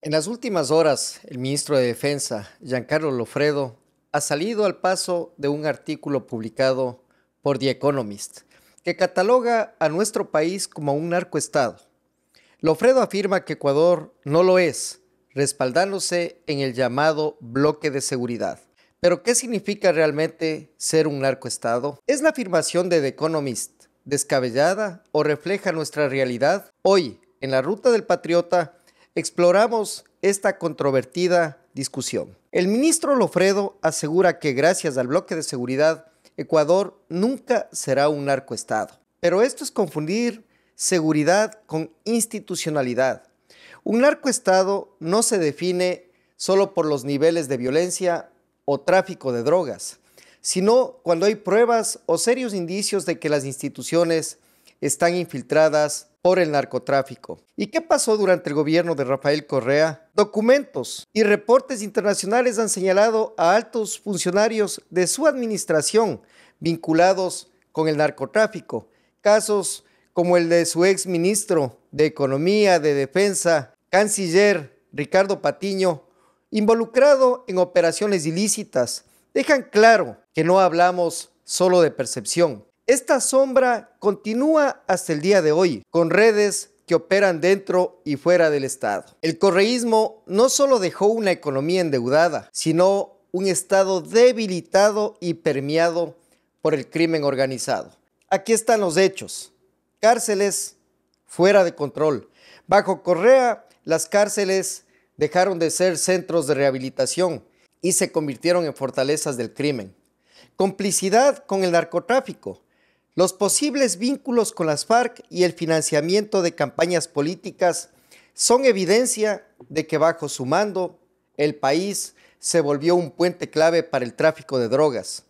En las últimas horas, el ministro de Defensa, Giancarlo Lofredo, ha salido al paso de un artículo publicado por The Economist, que cataloga a nuestro país como un narcoestado. Lofredo afirma que Ecuador no lo es, respaldándose en el llamado bloque de seguridad. ¿Pero qué significa realmente ser un narcoestado? ¿Es la afirmación de The Economist descabellada o refleja nuestra realidad? Hoy, en la Ruta del Patriota, exploramos esta controvertida discusión. El ministro Lofredo asegura que gracias al bloque de seguridad, Ecuador nunca será un narcoestado. Pero esto es confundir seguridad con institucionalidad. Un narcoestado no se define solo por los niveles de violencia o tráfico de drogas, sino cuando hay pruebas o serios indicios de que las instituciones están infiltradas por el narcotráfico. ¿Y qué pasó durante el gobierno de Rafael Correa? Documentos y reportes internacionales han señalado a altos funcionarios de su administración vinculados con el narcotráfico. Casos como el de su ex ministro de Economía, de Defensa, canciller Ricardo Patiño, involucrado en operaciones ilícitas, dejan claro que no hablamos solo de percepción. Esta sombra continúa hasta el día de hoy, con redes que operan dentro y fuera del Estado. El correísmo no solo dejó una economía endeudada, sino un Estado debilitado y permeado por el crimen organizado. Aquí están los hechos. Cárceles fuera de control. Bajo Correa, las cárceles dejaron de ser centros de rehabilitación y se convirtieron en fortalezas del crimen. Complicidad con el narcotráfico. Los posibles vínculos con las FARC y el financiamiento de campañas políticas son evidencia de que bajo su mando el país se volvió un puente clave para el tráfico de drogas.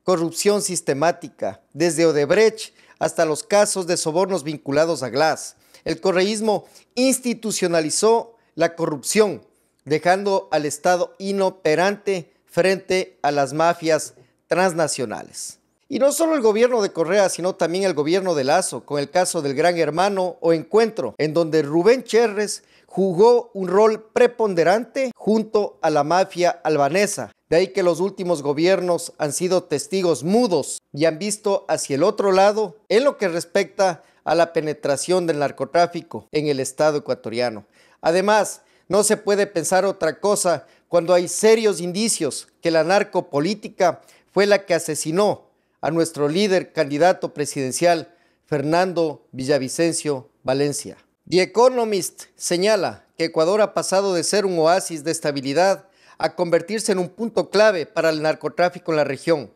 Corrupción sistemática, desde Odebrecht hasta los casos de sobornos vinculados a Glass. El correísmo institucionalizó la corrupción, dejando al Estado inoperante frente a las mafias transnacionales. Y no solo el gobierno de Correa, sino también el gobierno de Lasso, con el caso del Gran Hermano o Encuentro, en donde Rubén Cherres jugó un rol preponderante junto a la mafia albanesa. De ahí que los últimos gobiernos han sido testigos mudos y han visto hacia el otro lado en lo que respecta a la penetración del narcotráfico en el Estado ecuatoriano. Además, no se puede pensar otra cosa cuando hay serios indicios que la narcopolítica fue la que asesinó a nuestro líder candidato presidencial, Fernando Villavicencio Valencia. The Economist señala que Ecuador ha pasado de ser un oasis de estabilidad a convertirse en un punto clave para el narcotráfico en la región.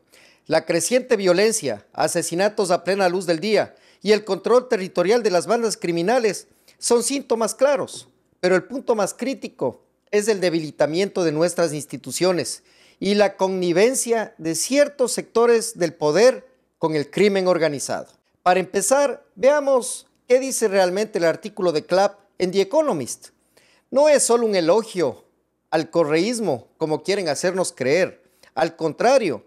La creciente violencia, asesinatos a plena luz del día y el control territorial de las bandas criminales son síntomas claros, pero el punto más crítico es el debilitamiento de nuestras instituciones y la connivencia de ciertos sectores del poder con el crimen organizado. Para empezar, veamos qué dice realmente el artículo de Clapp en The Economist. No es solo un elogio al correísmo, como quieren hacernos creer. Al contrario,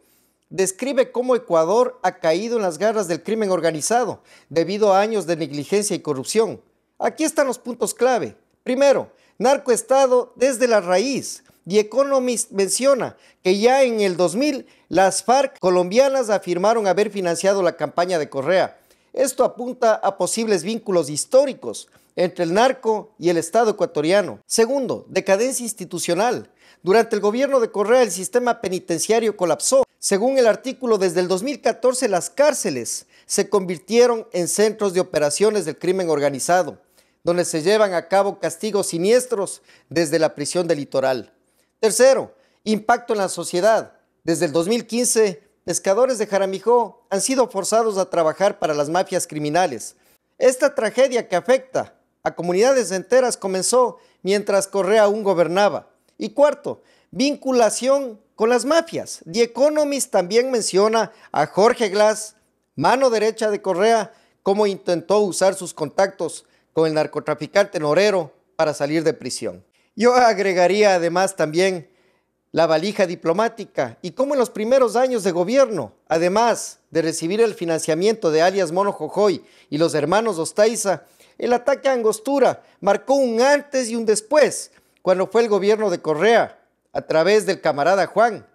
describe cómo Ecuador ha caído en las garras del crimen organizado debido a años de negligencia y corrupción. Aquí están los puntos clave. Primero, narcoestado desde la raíz. The Economist menciona que ya en el 2000 las FARC colombianas afirmaron haber financiado la campaña de Correa. Esto apunta a posibles vínculos históricos entre el narco y el Estado ecuatoriano. Segundo, decadencia institucional. Durante el gobierno de Correa el sistema penitenciario colapsó. Según el artículo, desde el 2014 las cárceles se convirtieron en centros de operaciones del crimen organizado, donde se llevan a cabo castigos siniestros desde la prisión del Litoral. Tercero, impacto en la sociedad. Desde el 2015, pescadores de Jaramijó han sido forzados a trabajar para las mafias criminales. Esta tragedia que afecta a comunidades enteras comenzó mientras Correa aún gobernaba. Y cuarto, vinculación con las mafias. The Economist también menciona a Jorge Glass, mano derecha de Correa, cómo intentó usar sus contactos con el narcotraficante Norero para salir de prisión. Yo agregaría además también la valija diplomática y cómo en los primeros años de gobierno, además de recibir el financiamiento de alias Mono Jojoy y los hermanos Ostaiza, el ataque a Angostura marcó un antes y un después, cuando fue el gobierno de Correa, a través del camarada Juan,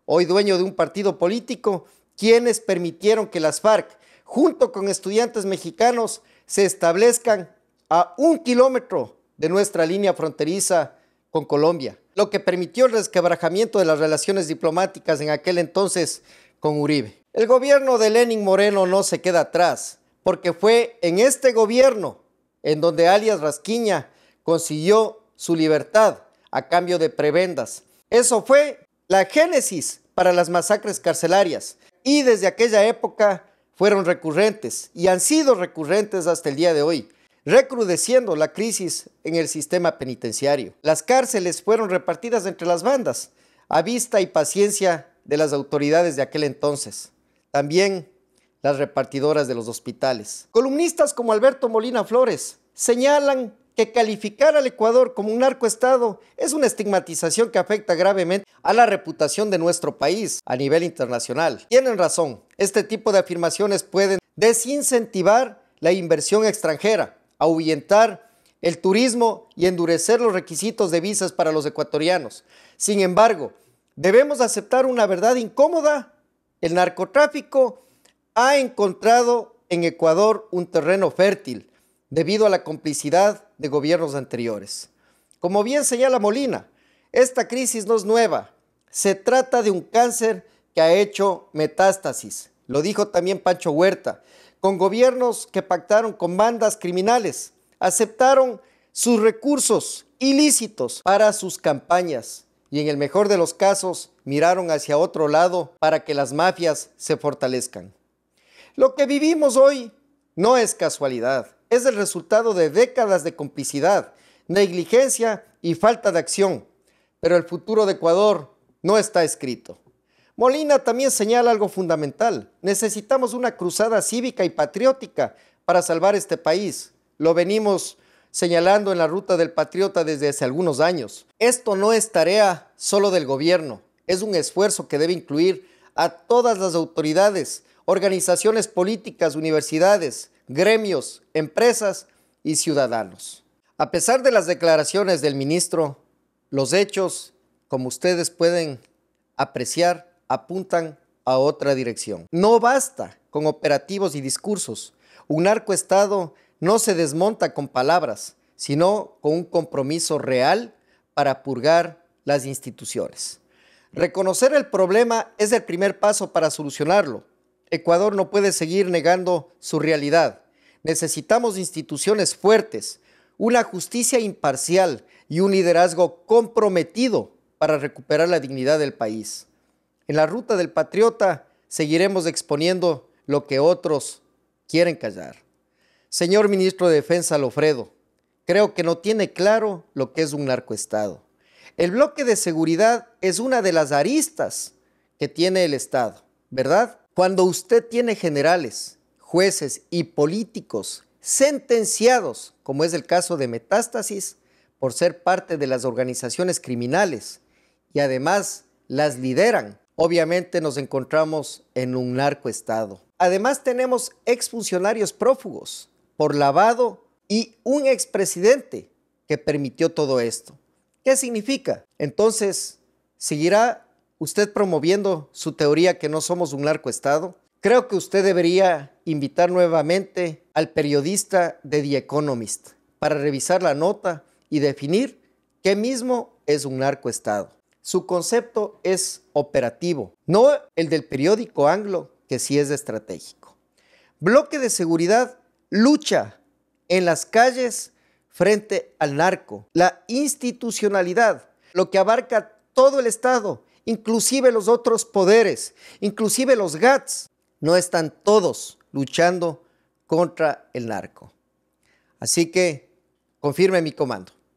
hoy dueño de un partido político, quienes permitieron que las FARC, junto con estudiantes mexicanos, se establezcan a 1 kilómetro de nuestra línea fronteriza con Colombia, lo que permitió el resquebrajamiento de las relaciones diplomáticas en aquel entonces con Uribe. El gobierno de Lenín Moreno no se queda atrás, porque fue en este gobierno en donde alias Rasquiña consiguió su libertad a cambio de prebendas. Eso fue la génesis para las masacres carcelarias y desde aquella época fueron recurrentes y han sido recurrentes hasta el día de hoy, recrudeciendo la crisis en el sistema penitenciario. Las cárceles fueron repartidas entre las bandas, a vista y paciencia de las autoridades de aquel entonces. También las repartidoras de los hospitales. Columnistas como Alberto Molina Flores señalan que calificar al Ecuador como un narcoestado es una estigmatización que afecta gravemente a la reputación de nuestro país a nivel internacional. Tienen razón, este tipo de afirmaciones pueden desincentivar la inversión extranjera, ahuyentar el turismo y endurecer los requisitos de visas para los ecuatorianos. Sin embargo, debemos aceptar una verdad incómoda. El narcotráfico ha encontrado en Ecuador un terreno fértil debido a la complicidad de gobiernos anteriores. Como bien señala Molina, esta crisis no es nueva. Se trata de un cáncer que ha hecho metástasis. Lo dijo también Pancho Huerta, con gobiernos que pactaron con bandas criminales, aceptaron sus recursos ilícitos para sus campañas y en el mejor de los casos miraron hacia otro lado para que las mafias se fortalezcan. Lo que vivimos hoy no es casualidad, es el resultado de décadas de complicidad, negligencia y falta de acción, pero el futuro de Ecuador no está escrito. Molina también señala algo fundamental: necesitamos una cruzada cívica y patriótica para salvar este país. Lo venimos señalando en la Ruta del Patriota desde hace algunos años. Esto no es tarea solo del gobierno, es un esfuerzo que debe incluir a todas las autoridades, organizaciones políticas, universidades, gremios, empresas y ciudadanos. A pesar de las declaraciones del ministro, los hechos, como ustedes pueden apreciar, apuntan a otra dirección. No basta con operativos y discursos. Un narcoestado no se desmonta con palabras, sino con un compromiso real para purgar las instituciones. Reconocer el problema es el primer paso para solucionarlo. Ecuador no puede seguir negando su realidad. Necesitamos instituciones fuertes, una justicia imparcial y un liderazgo comprometido para recuperar la dignidad del país. En la Ruta del Patriota seguiremos exponiendo lo que otros quieren callar. Señor Ministro de Defensa Lofredo, creo que no tiene claro lo que es un narcoestado. El bloque de seguridad es una de las aristas que tiene el Estado, ¿verdad? Cuando usted tiene generales, jueces y políticos sentenciados, como es el caso de Metástasis, por ser parte de las organizaciones criminales y además las lideran, obviamente nos encontramos en un narcoestado. Además tenemos exfuncionarios prófugos por lavado y un expresidente que permitió todo esto. ¿Qué significa? Entonces, ¿seguirá usted promoviendo su teoría que no somos un narcoestado? Creo que usted debería invitar nuevamente al periodista de The Economist para revisar la nota y definir qué mismo es un narcoestado. Su concepto es operativo, no el del periódico Anglo, que sí es estratégico. Bloque de seguridad lucha en las calles frente al narco. La institucionalidad, lo que abarca todo el Estado, inclusive los otros poderes, inclusive los GATS, no están todos luchando contra el narco. Así que confirme mi comando.